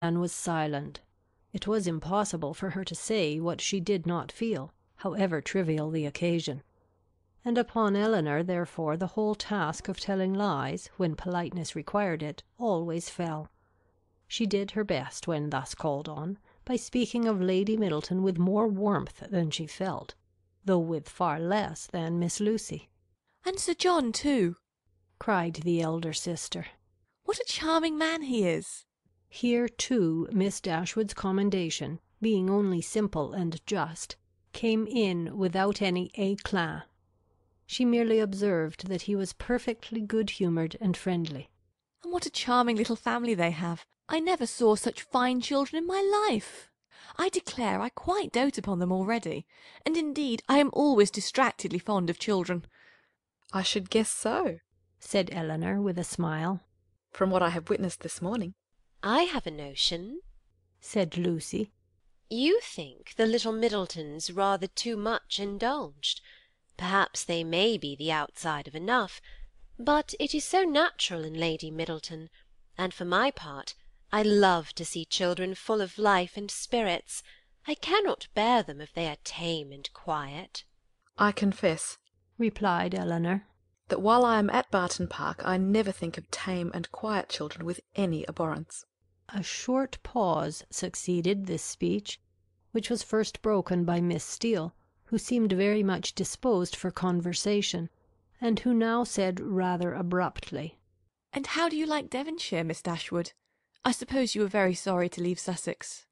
Anne was silent. It was impossible for her to say what she did not feel, however trivial the occasion. And upon Eleanor, therefore, the whole task of telling lies, when politeness required it, always fell. She did her best, when thus called on, by speaking of Lady Middleton with more warmth than she felt, though with far less than Miss Lucy. "And Sir John, too," cried the elder sister. "What a charming man he is!" Here, too, Miss Dashwood's commendation, being only simple and just, came in without any éclat. She merely observed that he was perfectly good-humoured and friendly. "And what a charming little family they have! I never saw such fine children in my life. I declare I quite dote upon them already, and indeed I am always distractedly fond of children." "I should guess so," said Eleanor with a smile, "from what I have witnessed this morning." "I have a notion," said Lucy. "You think the little Middletons rather too much indulged. Perhaps they may be the outside of enough, but it is so natural in Lady Middleton, and for my part, I love to see children full of life and spirits. I cannot bear them if they are tame and quiet." "I confess," replied Eleanor, "that while I am at Barton Park I never think of tame and quiet children with any abhorrence." A short pause succeeded this speech, which was first broken by Miss Steele, who seemed very much disposed for conversation, and who now said rather abruptly, "And how do you like Devonshire, Miss Dashwood? I suppose you were very sorry to leave Sussex?"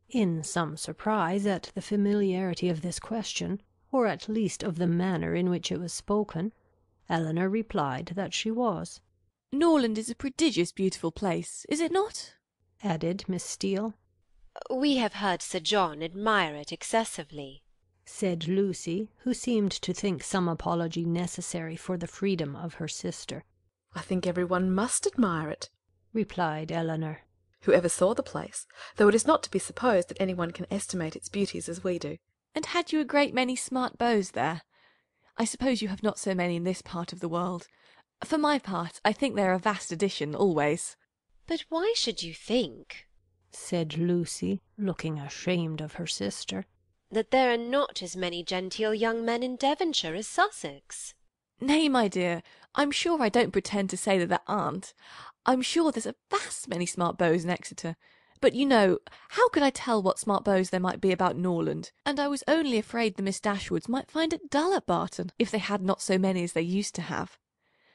in some surprise at the familiarity of this question, or at least of the manner in which it was spoken. Eleanor replied that she was. "Norland is a prodigious beautiful place, is it not?" added Miss Steele. "We have heard Sir John admire it excessively," said Lucy, who seemed to think some apology necessary for the freedom of her sister. "I think everyone must admire it," replied Eleanor. "whoever saw the place, though it is not to be supposed that anyone can estimate its beauties as we do." "And had you a great many smart beaux there? I suppose you have not so many in this part of the world. For my part, I think they are a vast addition, always." "But why should you think," said Lucy, looking ashamed of her sister, "that there are not as many genteel young men in Devonshire as Sussex?" "Nay, my dear, I'm sure I don't pretend to say that there aren't. I'm sure there's a vast many smart beaux in Exeter. But, you know, how could I tell what smart beaux there might be about Norland? And I was only afraid the Miss Dashwoods might find it dull at Barton, if they had not so many as they used to have.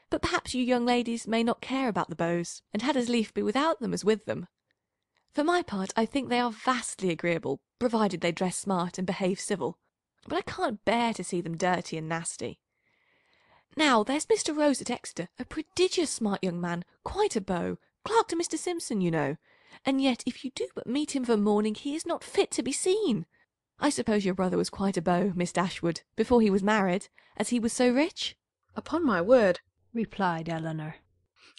But perhaps you young ladies may not care about the beaux, and had as lief be without them as with them. For my part, I think they are vastly agreeable, provided they dress smart and behave civil. But I can't bear to see them dirty and nasty. Now, there's Mr. Rose at Exeter, a prodigious smart young man, quite a beau, clerk to Mr. Simpson, you know. And yet, if you do but meet him of a morning, he is not fit to be seen. I suppose your brother was quite a beau, Miss Dashwood, before he was married, as he was so rich?" "Upon my word," replied Eleanor,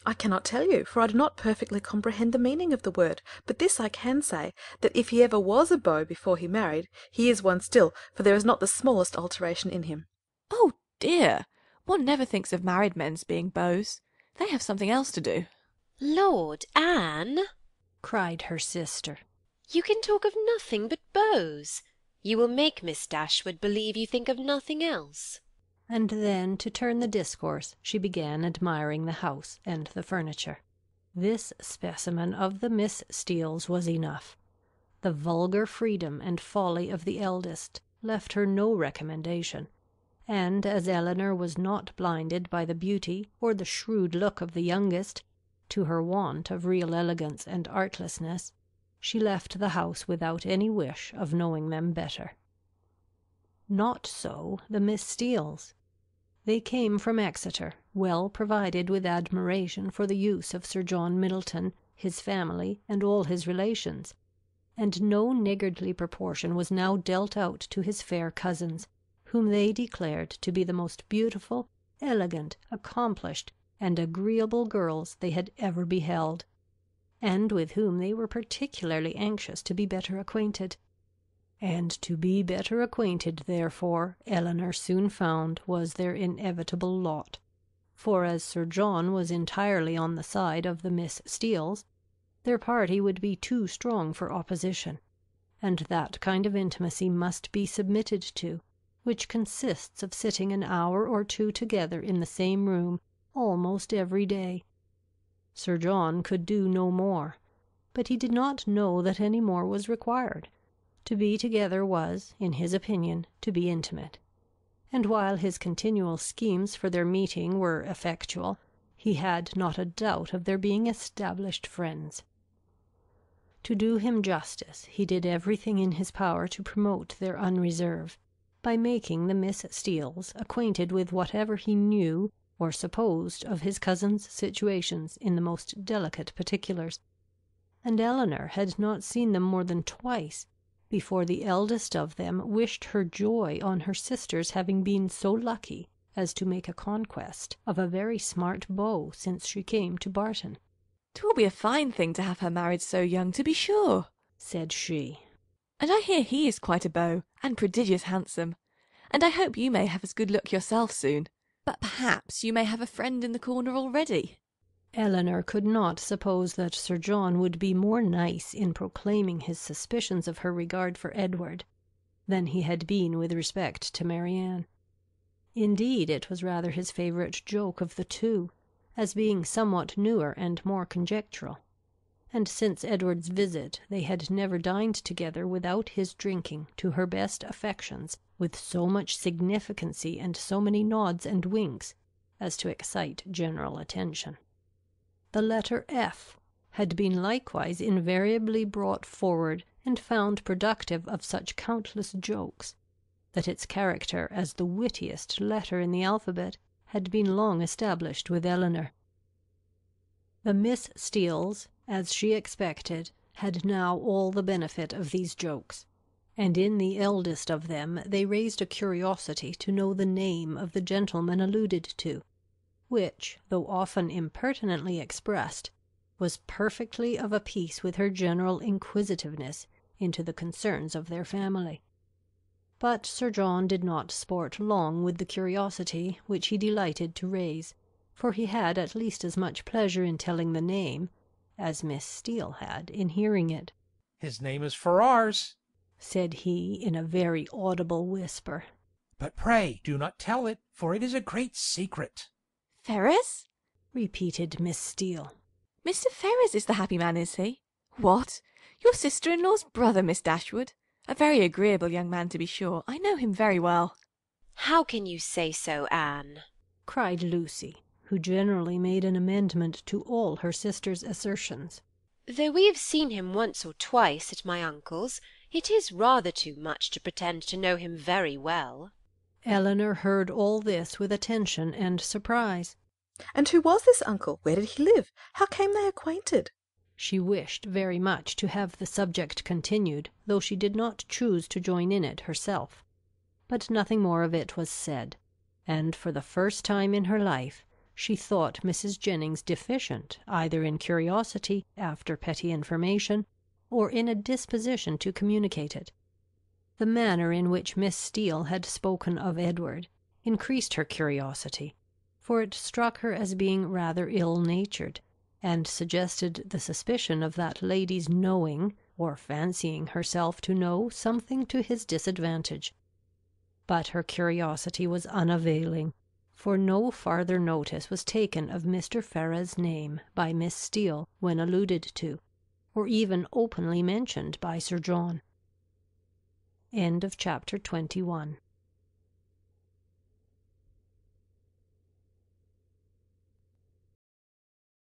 "I cannot tell you, for I do not perfectly comprehend the meaning of the word, but this I can say, that if he ever was a beau before he married, he is one still, for there is not the smallest alteration in him." "Oh, dear! One never thinks of married men's being beaux. They have something else to do." "Lord, Anne!" cried her sister. "You can talk of nothing but beaux. You will make Miss Dashwood believe you think of nothing else." And then, to turn the discourse, she began admiring the house and the furniture. This specimen of the Miss Steeles was enough. The vulgar freedom and folly of the eldest left her no recommendation, and as Eleanor was not blinded by the beauty or the shrewd look of the youngest, to her want of real elegance and artlessness, she left the house without any wish of knowing them better. Not so the Miss Steeles. They came from Exeter, well provided with admiration for the use of Sir John Middleton, his family, and all his relations, and no niggardly proportion was now dealt out to his fair cousins, whom they declared to be the most beautiful, elegant, accomplished, and agreeable girls they had ever beheld, and with whom they were particularly anxious to be better acquainted. And to be better acquainted, therefore, Eleanor soon found was their inevitable lot, for as Sir John was entirely on the side of the Miss Steeles, Their party would be too strong for opposition, and that kind of intimacy must be submitted to, which consists of sitting an hour or two together in the same room almost every day. Sir John could do no more, but he did not know that any more was required. To be together was, in his opinion, to be intimate, and while his continual schemes for their meeting were effectual, he had not a doubt of their being established friends. To do him justice, he did everything in his power to promote their unreserve, by making the Miss Steeles acquainted with whatever he knew or supposed of his cousin's situations in the most delicate particulars, and Eleanor had not seen them more than twice before the eldest of them wished her joy on her sister's having been so lucky as to make a conquest of a very smart beau since she came to Barton. "'Twill be a fine thing to have her married so young, to be sure," said she. "And I hear he is quite a beau, and prodigious handsome. And I hope you may have as good luck yourself soon. But perhaps you may have a friend in the corner already." Eleanor could not suppose that Sir John would be more nice in proclaiming his suspicions of her regard for Edward than he had been with respect to Marianne. Indeed, it was rather his favourite joke of the two, as being somewhat newer and more conjectural, and since Edward's visit they had never dined together without his drinking to her best affections with so much significancy and so many nods and winks as to excite general attention. The letter F had been likewise invariably brought forward and found productive of such countless jokes, that its character as the wittiest letter in the alphabet had been long established with Eleanor. The Miss Steeles, as she expected, had now all the benefit of these jokes, and in the eldest of them they raised a curiosity to know the name of the gentleman alluded to, which, though often impertinently expressed, was perfectly of a piece with her general inquisitiveness into the concerns of their family. But Sir John did not sport long with the curiosity which he delighted to raise, for he had at least as much pleasure in telling the name as Miss Steele had in hearing it. "His name is Ferrars," said he in a very audible whisper. "but pray do not tell it, for it is a great secret." "Ferrars?" repeated Miss Steele. "Mr. Ferrars is the happy man, is he? What? Your sister-in-law's brother, Miss Dashwood? A very agreeable young man, to be sure. I know him very well." "How can you say so, Anne?" cried Lucy, who generally made an amendment to all her sister's assertions. "Though we have seen him once or twice at my uncle's, it is rather too much to pretend to know him very well." Eleanor heard all this with attention and surprise. And who was this uncle? Where did he live? How came they acquainted? She wished very much to have the subject continued, though she did not choose to join in it herself. But nothing more of it was said, and for the first time in her life she thought Mrs. Jennings deficient either in curiosity after petty information, or in a disposition to communicate it. The manner in which Miss Steele had spoken of Edward increased her curiosity, for it struck her as being rather ill-natured, and suggested the suspicion of that lady's knowing, or fancying herself to know, something to his disadvantage. But her curiosity was unavailing, for no farther notice was taken of Mr. Ferrars's name by Miss Steele when alluded to, or even openly mentioned by Sir John. End of chapter 21.